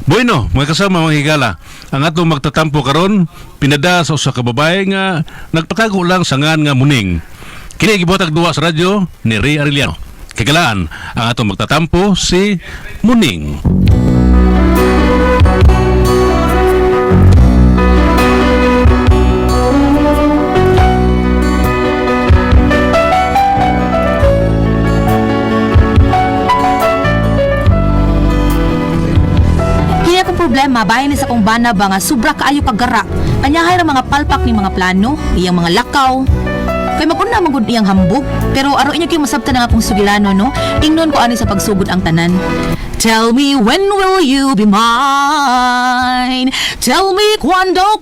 Bueno, mga kasama mga higala, ang atong magtatampo karon pinada sa usa ka babae nga nagpatago lang sa ngan nga muning. Kini gibuhatag duwa sa radyo ni Ray Arellano. Kagalaan, ang atong magtatampo si Muning. Problema bayan ni sa kong bana ba nga sobra kaayo kagara. Kanyahay ra mga palpak ni mga plano, iyang mga lakaw. Kay maguna magud iyang hambog, pero aro inya kay masabta na nga kong sugilano no. Ingnon ko ani sa pagsugod ang tanan. Tell me when will you be mine? Tell me quando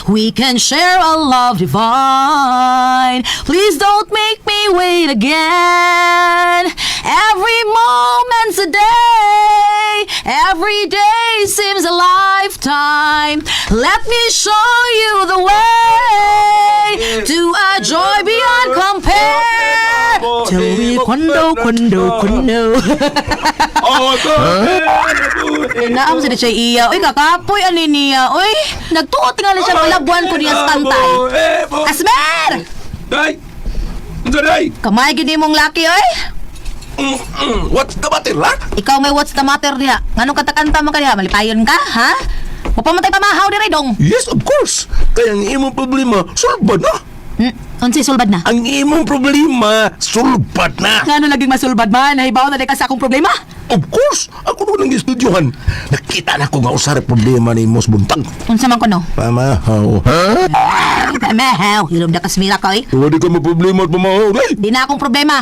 we can share a love divine. Please don't make me wait again. Every moment's a day. Every day seems a lifetime. Let me show you the way to a joy beyond compare. Tell me quando. Naam sa siya iya. Uy, kakapoy ani niya. Uy, nagtuot nga na siya ng labuan ko niya sa tantay. Asmer! Day! Day! Kamay gini mong laki, oy. What's the matter, ha? Ikaw may what's the matter diha? Nganong katakanta man ka diha? Malipayon ka, ha? Mapamatay pamahaw di rin, dong. Yes, of course. Kaya ang imong problema, sulbad na. Unsay sulbad na? Ang imong problema, sulbad na. Ngano laging masulbad man? Nahibaw na di ka sa akong problema? Of course. Ako doon ang estudyohan. Nakita na ko nga usara problema ni Mos Buntag. Unsa man ko no? Pamahaw. Ha? Pamahaw. Hilom na kasmira ko, eh. Hindi ka maproblema at pamahaw, day. Di na akong problema.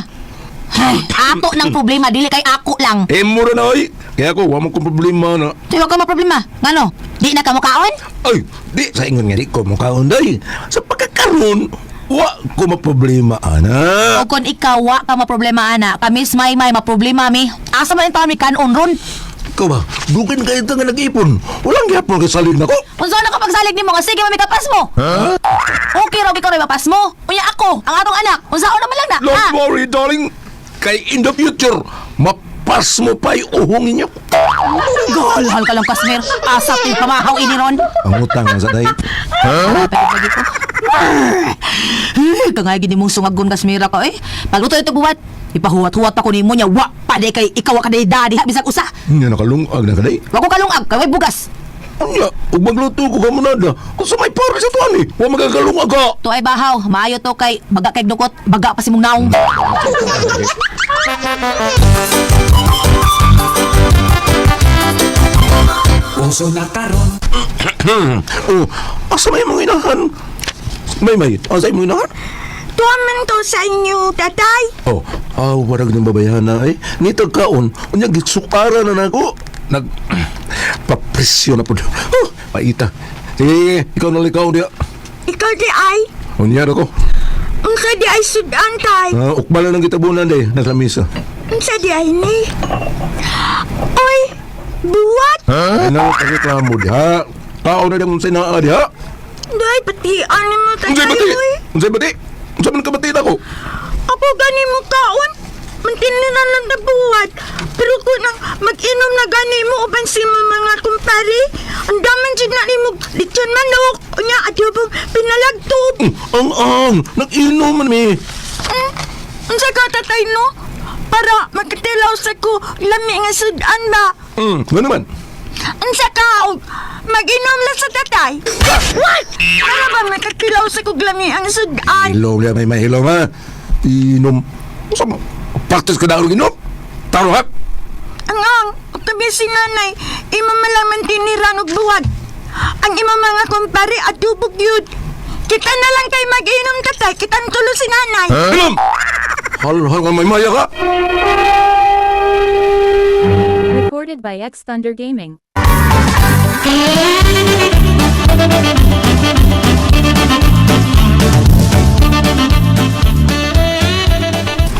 Ay, ato ng problema, dili kay ako lang. Mura na, ay. Kaya ako, wala kong problema na. Tiyo ka maproblema. Ngano? Di na ka mukaon? Ay, di. Sa ingon nga di ko mukhaon, day. Sa pagkakaroon, wa ko maproblema, ana. O kung ikaw, wa ka maproblema, ana. Kami may maproblema, mi. Asa man ito kami kanon ron? Ikaw ba, bukin kayo ito nga nag-ipon. Walang gihapon kay salin ako. Kung saan nakapagsalig ni mo, nga sige, mamikapas mo. Ha? Okay, raw ikaw rin mapas mo. Unya ako, ang atong anak. Kung saan naman lang na. Don't worry, darling. Kay in the future, mapas mo pa yung uhong ninyo. Galhal ka lang, Kasmir. Asa ti pamahaw ini ron. Ang utang nga sa day. Lagi ko. Kangay gini mong sungagon, Kasmira ko, eh. Pagluto ito buwat. Ipahuwat-huwat pa ko ni mo niya. Wa, paday kay ikaw ka day daddy. Bisag usa. Nga nakalungag na ka day. Wa ko kalungag, kay bugas. Anya, kung magluto ko ka muna na. Kung sa may pare sa tuwan eh. Huwag magagalungag ka. To ay bahaw. Maayo to kay baga kay dukot. Baga pa si mong naong. Puso na karon. Oh, asa may mga inahan? May, asa may inahan? Tuwaman to sa inyo, tatay. Oh, warag ng babayahan na eh. Nitag kaon, unyag gitsukara na nako. Papresyo na po. Oh, paita. Sige, ikaw na likaw diya. Ikaw di ay. Unyar ako. Unsa di ay sudan, tay. Ukbala ng kitabunan day, nasa misa. Unsa di ay ni. Oy, buwat. Ano, pagreklamo diha. Kao na diyang unsay naa diha. Day, pati ano mo, Unsay tatay, bati? oy. Unsay bati? Unsay man kabati na ko? Ako gani mo kaon. Mantininan lang na buwat. Pero kung mag-inom na gani mo, uban si mga kumpare, ang daman dyan na ni mo lechon manok. Unya, adobong pinalagtob. Ang, nag-inom man mi. Unsa ka, tatay, no? Para makatilaw sa ko, lami nga sudan ba? Ano naman? Unsa ka, mag-inom lang sa tatay. What? Para ba makatilaw sa ko, lami ang sudan? Hilom niya, may hilom ha. Inom. Saan mo? Practice ka na ulit inom? Taro ha? Ang kami si nanay, ima malaman tiniran og buwad. Ang ima mga kumpare at tubog yun. Kita na lang kay mag-inom tatay, kita tulo si nanay. Hilom! Hal nga may maya ka. Recorded by X Thunder Gaming.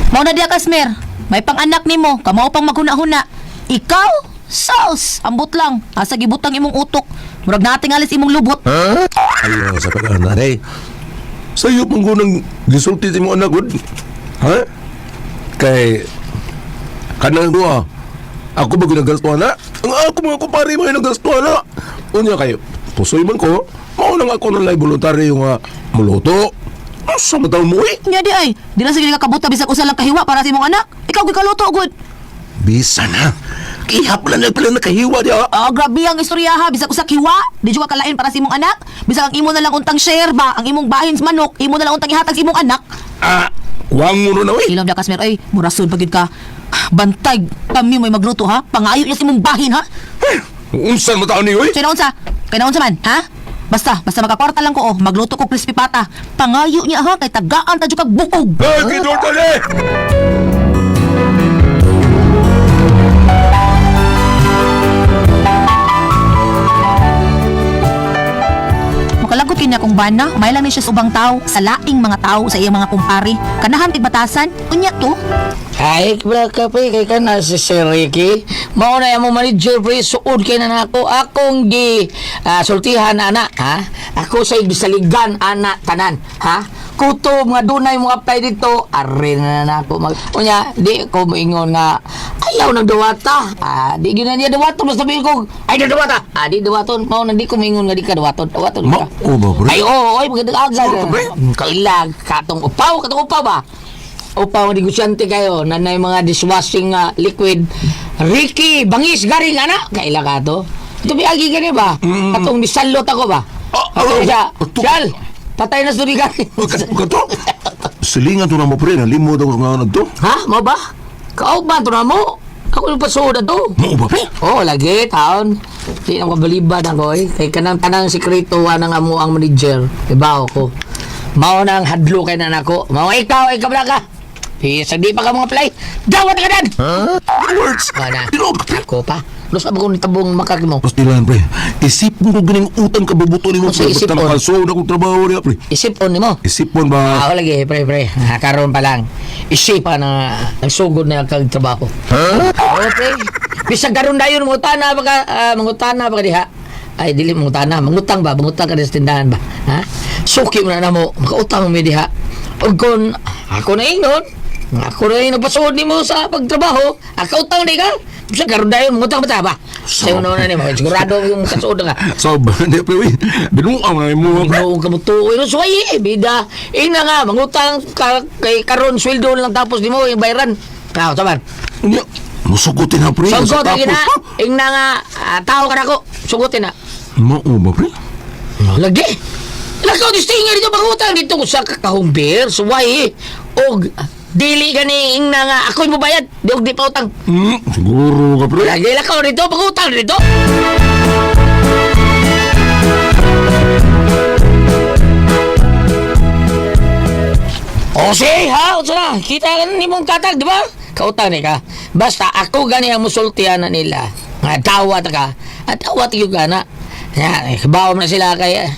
Mao na diya, Kasmir. May pang-anak nimo, kamao pang maghuna-huna. Ikaw? Sos! Ambot lang. Asa gibutang imong utok. Murag nating alis imong lubot. Ayaw sa pag-anak eh. Sa'yo pang gunang gisulti si mo anak, good? Ha? Kay kanang duha Ako ba ginagastuhan na? Ang ako mga kumpare mo ginagastuhan na. Unya kayo, pusoy man ko, maunang ako ng live voluntaryo nga muluto. Asa matang mo eh? Nya di ay, di na sige kabuta bisag usa lang kahiwa para sa imong anak. Ikaw gikaluto gud. Bisa na. Kaya pala nakahiwa di Oh, grabe ang istorya ha. Bisag usa kiwa, di jud ka kalain para sa imong anak. Bisag ang imo na lang untang share ba, ang imong bahin sa manok, imo na lang untang ihatag sa imong anak. Huwag mo na eh. Ilaw da kasmer ay murason pagid ka. Bantay, kami mo'y magluto ha. Pangayo niya sa imong bahin ha. Unsan mo taon niyo eh? Sino unsa? Kay naunsa man, ha? Basta magkakwarta lang ko, magluto ko crispy pata. Pangayo niya ha, kay tagaan ta jud kag bukog. Ay, kinorta ni! Makalagot kanya kung bana, may lang ni siya sa ubang tao, sa laing mga tao sa iyang mga kumpare. Kanahan tigbatasan, unya to. Ay, wala ka pre, kay ka na si Sir Ricky. Mauna yung mo manager pre, suod kay na nako. Akong di sultihan anak, ha? Ako sa bisaligan anak tanan, ha? Kuto mga dunay mo apply dito, arin na nako. Unya, di ko moingon nga, ayaw ng dawata. Di gina niya dawaton, basta sabihin ko, ay na dawata. Di dawaton, mauna di ko moingon nga di ka dawaton. Dawaton ka. O ba, pre? Ay, oo, magandang agad. Sure ka, pre? Kailag, katong upaw ba? Upaw, negosyante kayo, nanay mga dishwashing liquid. Ricky, bangis, garing, anak. Kailan ka to? Ito biagi gani ba? Katong misalot ako ba? Patay siya. Siyal, patay na suri garing. Kato? Silingan to na mo pre, nalimod ako nga nagto. Ha? Mo ba? Kao ba ito na mo? Ako yung pasoda to. Mo ba pre? Oh, lagi, taon. Di na mabalibad ako eh. Kay kanang tanang sekreto ng amo ang manager. Ibaw ko. Mao nang hadlo kay na nako. Mao ikaw na ka. Sa di pa ka mga play. Dawat ka dan! Words! Mana? Tinod ka pre. Ako pa. Los abang kong tabong makag mo. Pastilan pre, isipon ko ganing utang kabubuto ni mo Sa pre. Basta isipon? makasood akong trabaho niya pre. Isipon ni mo. Isipon ba? Ako lagi, pre. Karoon pa lang. Isipan na nagsugod na kag trabaho. Oo, pre. Bisag karoon dayon mangutana ba ka diha? Ay, dili mangutana. Mangutang ka sa tindahan ba? Ha? Suki mo na mo. Makautang mo diha. O kung ako na ingnon, ako na yung nagpasuod ni mo sa pagtrabaho, akautang na ka. Bisag karoon dayon, mangutang ba? Sa'yo na ni mo. Sigurado yung kasuod na ka. So, hindi pre, binuang na mo. Noong kamutuoy no suway bida ina nga mangutang ka, kay karon sweldo lang tapos di mo yung bayaran taman Unya, musugutin na pre. sugot Sa lagi na tapos, ina nga tao ka na ko sugutin na Mao ba pre? lagi lakaw distinga dito mangutang dito sa kahumbir suway og dili gani ina nga ako'y mabayad di og di pa utang Siguro ka pre. lagi lakaw dito mangutang dito. O sige ha, unsa na, kita ka ni mong katag, di ba? Kautang ni ka. Basta ako gani ang musultihan na nila. Nga dawat ka. At dawat yung gana. Yan, bawam na sila kay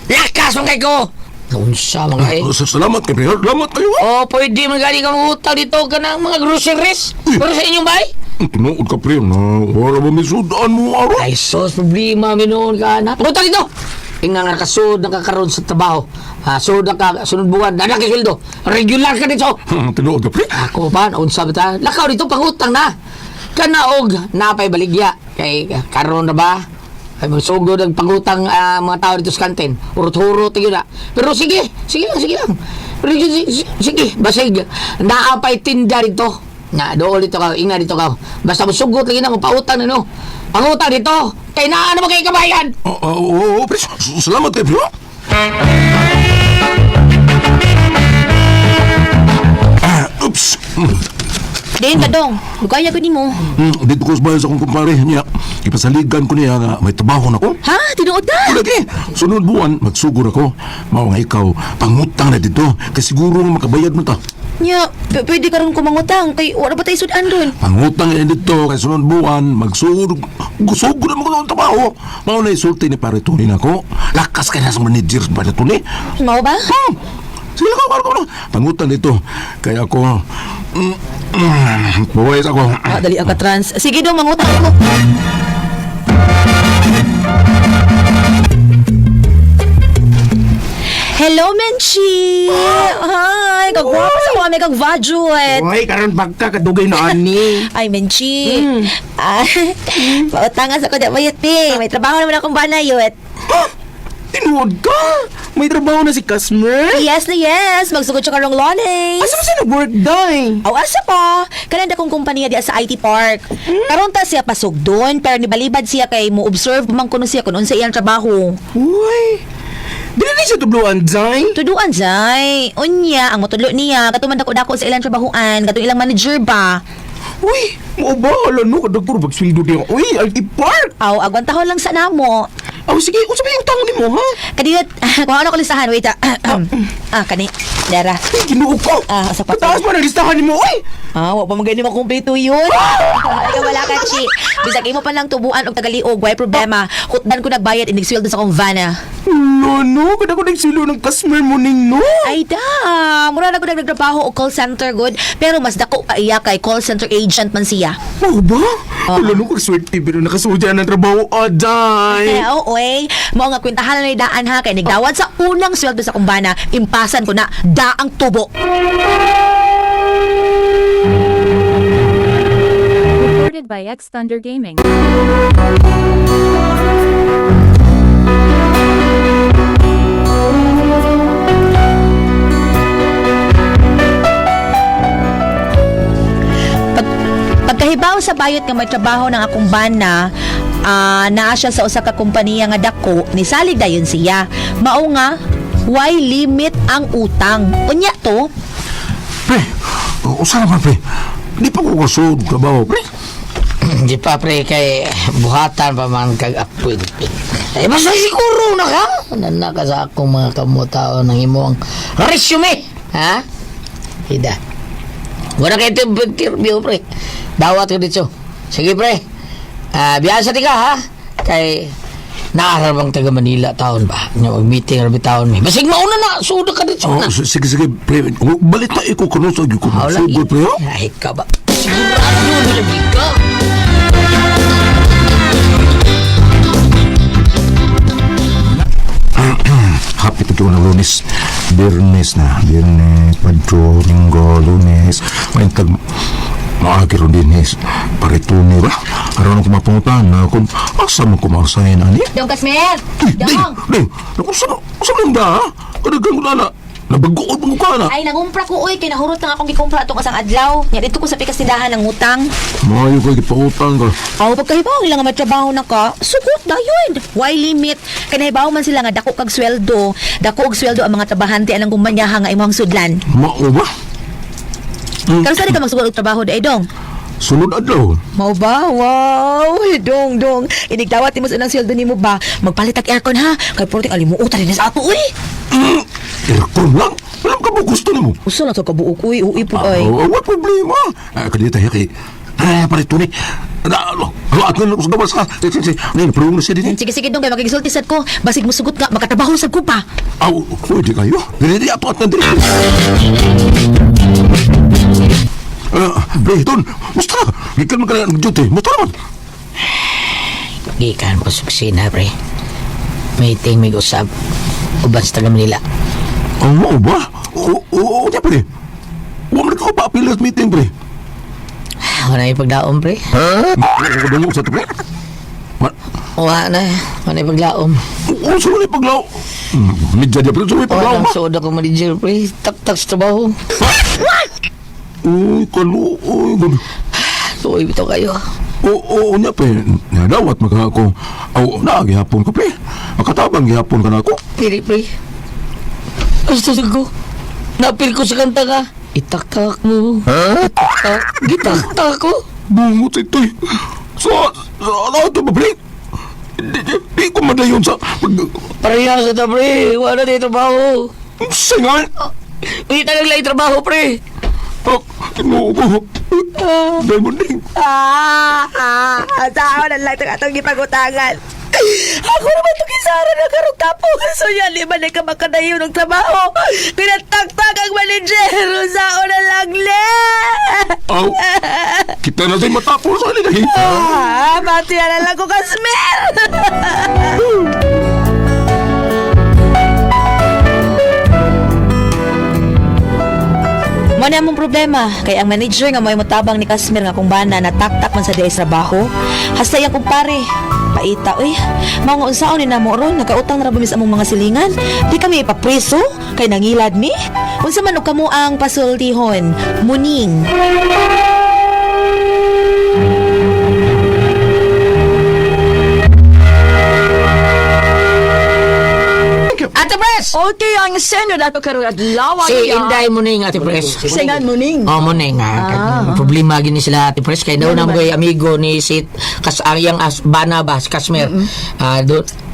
lakas mong kay ko. Unsa mga eh. Salamat kay pre. Salamat kayo. O pwede man gani kang utang dito ka ng mga groceries. Pero sa inyong bahay. Tinuod ka pre na wala ba misudaan mo araw? Ay sos, problema minoon ka na. Pagutang dito. Inga nga nakasud nakakaroon sa trabaho. Sud ka sunod buwan, nanaki sweldo. Regular ka dito. Tinuod ka pre. Ako pa, unsa ba ta? Lakaw dito pangutang na. Kanaog napay baligya kay karon na ba? Ay magsugod ang pangutang mga tao dito sa kantin. Urot-urot yun na. Pero sige lang. Pero sige, basig. Naapay tinda dito. Na doon dito ka, inga dito ka. Basta masugot lagi na mo pautang nino. Pangutang dito. Kay naa naman kay kabayan. Oo, pre. Salamat kay pre. Oops. Din ka dong, lugaya ko nimo. Dito ko sa bayan sa akong kumpare niya. Ipasaligan ko niya nga may trabaho na ko. Ha? Tinuod na? Lagi, sunod buwan, magsugod ako. Mao nga ikaw, pangutang na dito. Kasi siguro nga makabayad mo ta. Nya, pwede ka rin kumangutang kay wala pa tayo sudan doon. Pangutang yan dito, kay sunod buwan, magsugod. Gusugod na mga trabaho. Mao na isulti ni pare Tony na ko. Lakas ka na sa manager ba na Tony? Mau ba? Sige ka, parang pangutang dito. Kaya ako, buwayas ako. Dali ang trans. Sige dong, mangutang ako. Hello, Menchi! Hi! Kagwapo sa kami kag vajuet. Uy, karon bagka kadugay na ani. Ay, Menchi. Pautangan sa ko da bayot, Ping. May trabaho naman akong banayot. Tinuod ka? May trabaho na si Customer? Yes na yes. Magsugod siya karong lones. Asa ba siya nag-work, day? Aw, asa pa? Kananda kong kumpanya diya sa IT Park. Karon ta siya pasugdon, pero nibalibad siya kay mo observe man kuno siya kung unsa iyang trabaho. Uy, dili na siya tubluan, day? Tuduan zay. Unya, ang motudlo niya katuman dako sa ilang trabahuan, katong ilang manager ba. Uy, mo ba? Alam no, kadagpuro bagsweldo niya. Uy, IT Park! Aw, agwantahon lang sa namo. Aw, sige, kung sabi yung tango ni mo, ha? Kadiyot, kung ano ko listahan, wait kani, Dara. Ay, ginuo ko! Sapat. Pataas pa na listahan ni mo, uy! Wa pa magani makumpleto yun. Ikaw wala ka, Chi. Bisag imo pa lang tubuan og tagaliog, why problema. Hutdan ko nagbayad, inig-sweldo sa kong vana. No, kada ko nagsilo ng customer mo ning, no? Ay da, mura na ko nagtrabaho og call center good, pero mas dako pa iya kay call center agent man siya. Oo ba? Wala nung kaswerte, pero nakasudya ng trabaho, aday! Oo, mo nga kwentahan na daan ha, kay nagdawad sa unang sweldo sa kumbana, impasan ko na daang tubo. Recorded by X Thunder Gaming. Pagkahibaw sa bayot nga may trabaho ng akong bana, naa siya sa usa ka kompanya nga dako, nisalig dayon siya. Mao nga, why limit ang utang? Unya to? Pre, usa naman, pre. Di pa ko kasud trabaho, pre. Di pa pre kay buhatan pa man kag appointment. Ay basta siguro na ka. Nana ka sa akong mga kamutao ng imong resume. Ha? Hida. Wala kayo interview pre. Dawat ko dito. Sige pre. Biyasa di ka ha. Kay naarabang taga Manila taon ba? Nga mag-meeting rabi taon mi. Basig mauna na. Suda ka dito na. Sige, pre. Balita ko kuno sa ko Wala. sugod, pre. Ay ka ba? Sigurado lagi ka. Happy to na Lunes, Biyernes na, Biyernes, Padro, Linggo, Lunes, Maintag, maagiro Dinis, Parituni ba? Araw ko mapungutan na kung asa mo kumasahin, ani? Dong Kasmer! Dong! Naku, saan lang da, ha? Kadagang ko na, nabagood mo ka na. Ay, nangumpra ko, oy. Kay nahurot na akong gikumpra itong kasang adlaw. Nga dito ko sa pikasindahan ng utang. Maayo ko, ipautang ka. Aw, pagkahibaw nila nga may trabaho na ka, sugot na yun. Why limit? Kay nahibaw man sila nga dako kag sweldo. Dako og sweldo ang mga trabahante anang kumpanyaha nga imong sudlan. Mao ba? Karon sa di ka magsugod og trabaho day dong. Sunod adlaw. Mau ba? Wow! Dong. Inigdawat mo sa unang sweldo nimo ba? Magpalit ang aircon ha. Kay porting alimuutan din sa ato, uy. Aircon lang? Alam ka mo, gusto na mo. Uso lang sa kabuok, uy. Uy po, ay. What problema? Kanina tayo kay... Parituni. At nga lang sa gawas ka. Ngayon, pero na siya din. Sige, dong. Kaya magigisulti sad ko. Basig mo sugot nga. Magkatrabaho sa ko pa. Aw, pwede kayo. Dili ato at nandiri. Don, musta na? Gikan mo ka na ng-duty. Musta naman? Gikan po sa kusina, pre. Meeting may usap. Uban sa taga Manila. Ang mo ba? Oo, niya pre. Huwag na ko pa apilas meeting, pre. Wala yung pagdaom, pre. Ha? Nakakadungog sa ito, pre. Wala yung pagdaom. Oo, saan yung paglaw? Medya niya, pre. Saan yung paglaw, Wala ma? ang soda ko manager, pre. Tak-tak sa trabaho. Uy, uy. Tuloy bito kayo. Oo, niya, pre. Nadawat maka ako. Aw, naagihapon ko, pre. Makatabang gihapon ka na ako. Pili, pre. Basta ko. Napil ko sa kanta ka. Itaktak mo. Ha? Itaktak. Gitaktak ko. Bungot ito, eh. Ano ito ba, pre? Di ko madayon sa... Parehas sa ta, pre. Wala na yung trabaho. Singan! Hindi tagal lang yung trabaho, pre. Ano ko? Diamond Ring. Saan na lang itong gipagutangan. Ako naman itong isara na karong tapos. So yan, lima na ka makadayo ng trabaho. Pinataktak ang manager. Saan na lang le. Aw, kita na tayo matapos sa nila. Pati na lang ko ka-smell. Mao na among problema kay ang manager nga may mutabang ni Kasmer nga kung bana nataktak man sa diay trabaho. Hasta yang kumpare. Paita oy. Mao nga unsaon ni namo ron nakautang na ra ba mis among mga silingan? Di kami ipapreso kay nangilad mi. Unsa man og kamo ang pasultihon? Muning. Ate Pres! Okay, ang senyo dato karon adlaw Si Inday Muning, Ate Pres. Singan muning. Oh, Muning. Problema gini sila, Ate Pres. Kaya daw na mga amigo ni si Kasayang Banabas, Kasmer.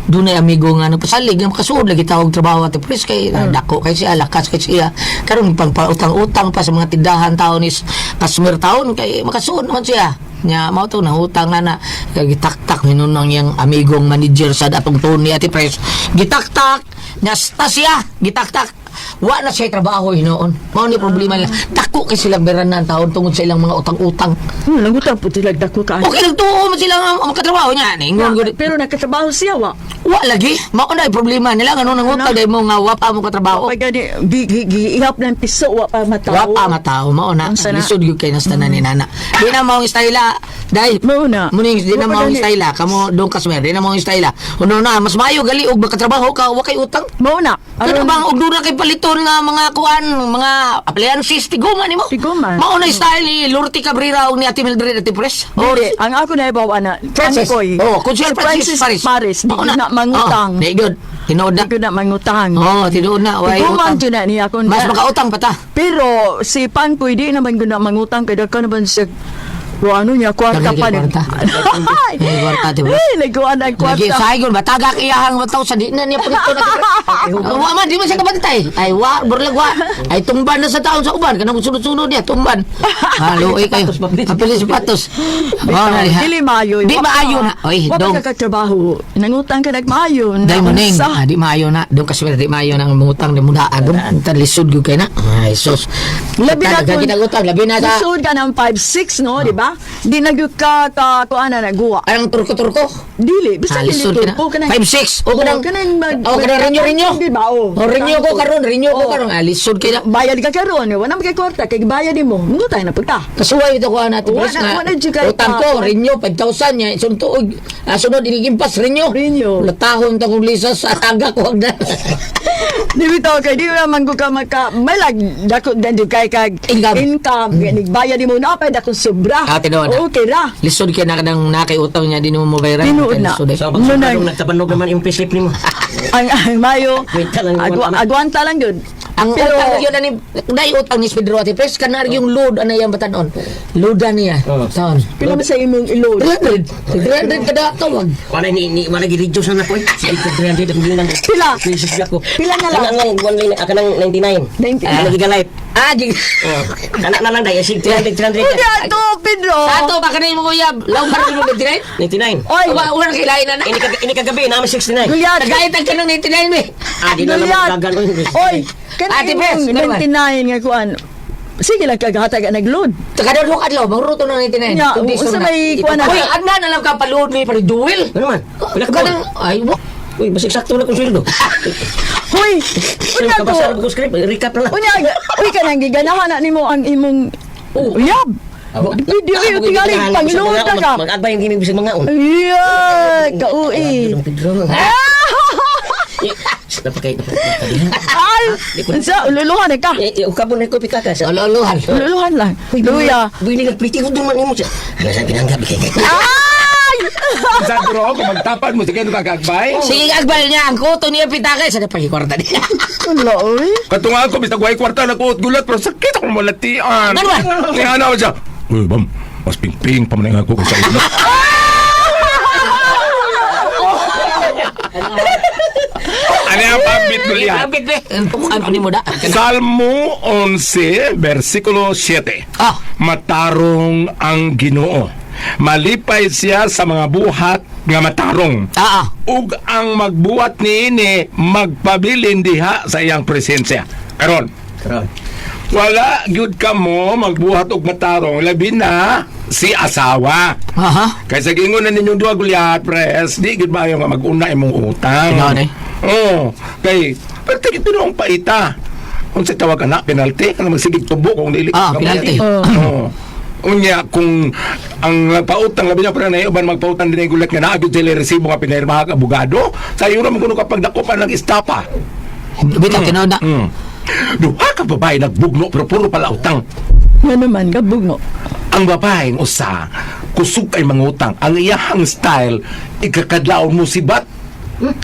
Doon ay amigo nga nagpasalig ng kasuod lagi tawag trabaho Ate Pres kay dako kay siya lakas kay siya karon pang utang-utang pa sa mga tindahan taon is Kasmer taon kay makasuod naman siya nya mao to nang utang na gitaktak hinunong yang amigong manager sa datong Tony Ate Pres gitaktak nya siya gitaktak wa na siya trabaho hinoon mao ni problema nila dako kay silang beranan taon tungod sa ilang mga utang-utang Nangutang po tilag dako ka. okay lang tuo man sila ang katrabaho niya ningon gud Pero nakatrabaho siya wa. wa lagi mao na problema nila ngano nang utang dai mo nga wa pa mo katrabaho Pag gani ihap ng piso wa pa mataw. wa pa matao mao na Unsa na? lisod gyud kay nastanan ni nana di na mao ang styla dai Mao na. muning di na Wa pa mao ang gani. styla kamo dong Kasmer di na mao ang styla uno na mas maayo gali og makatrabaho ka wa kay utang Mao na. Ano bang og dura kay paliton nga mga kuan mga appliances tiguman nimo Tiguman. mao na style ni Lorty Cabrera og ni Ate Mildred Ate Pres Ori, ang ako na ibaw ana. Francis. Oh, kung siya Francis Paris. Di ko na mangutang. Di good. Tinood na. Di ko na mangutang. Oh, tinood na. Way Tiguman utang. dyan na niya ako. Mas makautang pa ta. Pero si Pankoy di naman ko na mangutang kaya ka naman siya o ano niya, kwarta pa rin. May kwarta, di ba? Nagkuhan ang Lagi kwarta. sa igon batagak iyahang mataw sa di na niya pulito na. Wa man di man siya kabantay. Ay wa burlag wa. Ay tumban na sa taon sa uban kanang sunod-sunod niya tumban. Halo ay kayo. Apili sapatos. Oh, na diha. Dili maayo. Di maayo na. Oy, Wa dong. pa katrabaho. Nangutang ka nagmaayo. Dai mo ning, di maayo na. Dong kasi di maayo nang mangutang di muna agom. Tan lisod gyud kay na. Ay sus. Labi na Gagi utang, labi na sa Lisod ka ng 5-6, no? Di ba? Di nagyug ka kuan na nagguwa. ang turko-turko. Dili. Basta dili Lisod ka na. turko ka na. 5-6. O kanang kanang O kanang rinyo-rinyo. Di ba? O rinyo ko karon, rinyo ko karon. Lisod kay na. Bayad ka karon. Wala magkay kwarta. Kay bayad mo. Mungutang na pagka. Kasuway ito ko natin Wala, boss nga. wala dyan kay Utang ko, rinyo 5,000 niya. Suntuog. Sunod inigimpas rinyo. Rinyo. Latahon ta kong lisa sa taga ko hagdan. Di bitaw kay di naman ko ka maka malag dako dan kay kag Income. bayad mo na pa dako sobra. Tinuod na. Okay ra. Lisod kaya na kanang nakaiutang niya, di mo mabayaran. Tinuod na. Lisod eh. So, Ano na? nagtabanog naman yung payslip ni mo. Ang mayo Wait ka lang, agwanta lang yun. Ang Pero utang yun ani, dai utang ni Pedro Ate Pres kanar yung load ana yang batanon. Loadan niya. Taon. pila man sa imong ilod. 300 kada tawag. Wala ni wala gi-reduce na po eh. Sa 300 ang bilang. Pila? Nisip ko. Pila na lang? Kanang one line aka nang 99. 99. Ano gigalay? Di. Kana na lang dai sig 300. Kuya to Pedro. Sato ba kanay mo kuya? Law ba rin mo 99. 99? Oy, Wala kilain na na. Ini kagabi na 69. Kuya. Nagaitan ka ng 99 me. Di na naman Kuya. gagan. Oy, Ate kanang Pres, imong 99 nga kuan. Sige lang kaghatag nagload. Takadon mo kadlaw, magruto ng 99. Nya, Kundi unsa na. may kuan na? Uy, adna na lang ka paluod ni pare duel. Ano man? Pila ka Kanang ay wa. Uy, basta eksakto na kung sweldo. Hoy, Unya unya ka basa to. ko script, recap na lang. Unya, uy kanang giganahan na nimo ang imong uyab. Video yung tingali pangload na ka. Mag-agbay yung gimig bisag mga on. Yeah, kauwi. Pedro. Napakay. Ay, sa ululuhan ka. Ukabon na ko pikaka sa. Olo-olohan. Ululuhan lang. Luya. Buini nagpliti ko duman mo siya. Ano sa pinanggap kay. Ay! Sa bro, kung magtapan mo, sige nagkakagbay. Sige agbal niya ang kuto niya pitaka sa napakikwarta niya. Wala, uy. Katunga ko, basta guay kwarta na kuot gulat, pero sakit akong malatian. Ano ba? Kaya na ako siya. Uy, bam, mas ping-ping pa man ako sa ulo. Ano yung pambit mo liyan? Kapit be. Tukuan ko ni mo da. Salmo 11, versikulo 7. Ah. Matarong ang Ginoo. Malipay siya sa mga buhat nga matarong. Ug ang magbuhat niini magpabilin diha sa iyang presensya. Karon, wala gyud kamo magbuhat og matarong labi na si asawa. Aha. Kaysa gingon na ninyong duha Goliath, pres, di gud maayo nga mag-una imong utang. Tingnan eh. Oo. Kay, pero tigit pinong paita. Kung sa tawag ka na, penalty, ano magsigig tubo kung dili. Penalty. Oo. Unya, kung ang pautang, labi niya pa na iban magpautang din ang gulat nga naagod sila resibo nga pinahirmahan ka abogado, sa iyo naman kuno kapag dakupan ng istapa. Bitaw tinood na. Duha ka babae nagbugno pero puro pala utang. Nga naman, kabugno. Ang babaeng usa, kusog kay mangutang. Ang iyahang style, ikakadlaon mo sibat.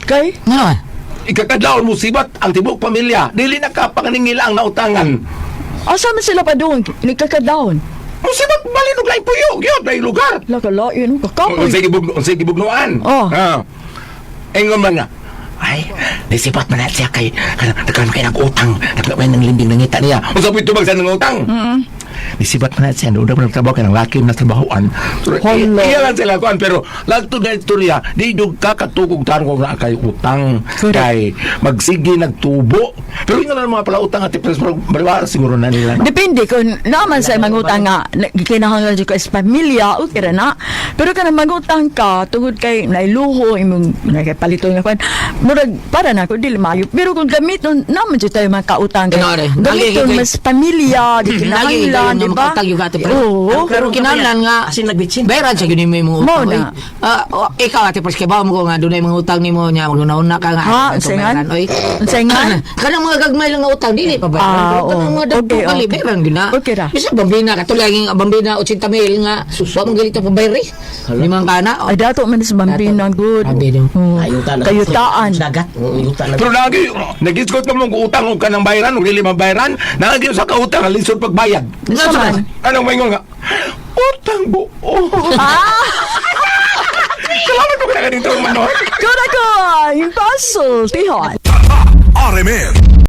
Kay? Nga. Ikakadlaon mo sibat ang tibok pamilya. Dili na ka panganingila ang nautangan. Asa man sila pa doon? Nagkakadaon. Musibat balinog lang puyo. Yun, may lugar. Lakalain, kakapoy. Unsay gibugnuan. Oh. Engon man nga. Ay, nasibat man na siya kay nagkaroon kayo ng utang. Nagkaroon ng limbing ng ngita niya. Kung sabi ito magsan ng utang. Nisibat man na siya. Noon na nagtrabaho kayo ng laki na trabahoan. Hala. Iya lang sila kuhan. Pero lagto na istorya, di yung kakatugog tayo kung na kay utang. Kay magsigi nagtubo. Pero yun na mga pala utang at tipres baliwa siguro na nila. Depende kung naman sa mangutang nga kinahanglan ko is pamilya okay ra na. Pero kana mangutang ka tungod kay nailuho imong nakapalito nga kwan murag para na ko dili maayo. Pero kung gamiton naman jud tayo makautang kay Kinare. gamiton Lagi- mas pamilya di kinahanglan di ba? Makatag yung gato Oo. pero kinahanglan nga Kasi nagbitsin. bayaran sa gini mo yung Mo utang. na. Ikaw ate pas kay ba mo ko nga dunay mga utang nimo nya una ka nga. Ha, Ito, usayngan? bayaran, oy. Usayngan? Kanang mga gagmay lang nga utang dili pa ba? Oo. Kanang mga dagko Okay, kali okay. bayaran gina. Okay ra. Bisa bambina ka tulaging bambina 80,000 nga. Wa mo galito pa bayari. Limang kana. Ay dato man sa bambina good. Bambina. Oo. Ayutan na. Kayutaan. Dagat. Ayutan na. Pero lagi, nag-isgot ka mong utang o ka ng bayaran, o dili mabayaran, lagi sa kautang, alinsod pagbayad. Saan? Anong may nga? Utang buo. Salamat ko kaya ganito, Manor. Kada ko, yung puzzle, tihon. RMN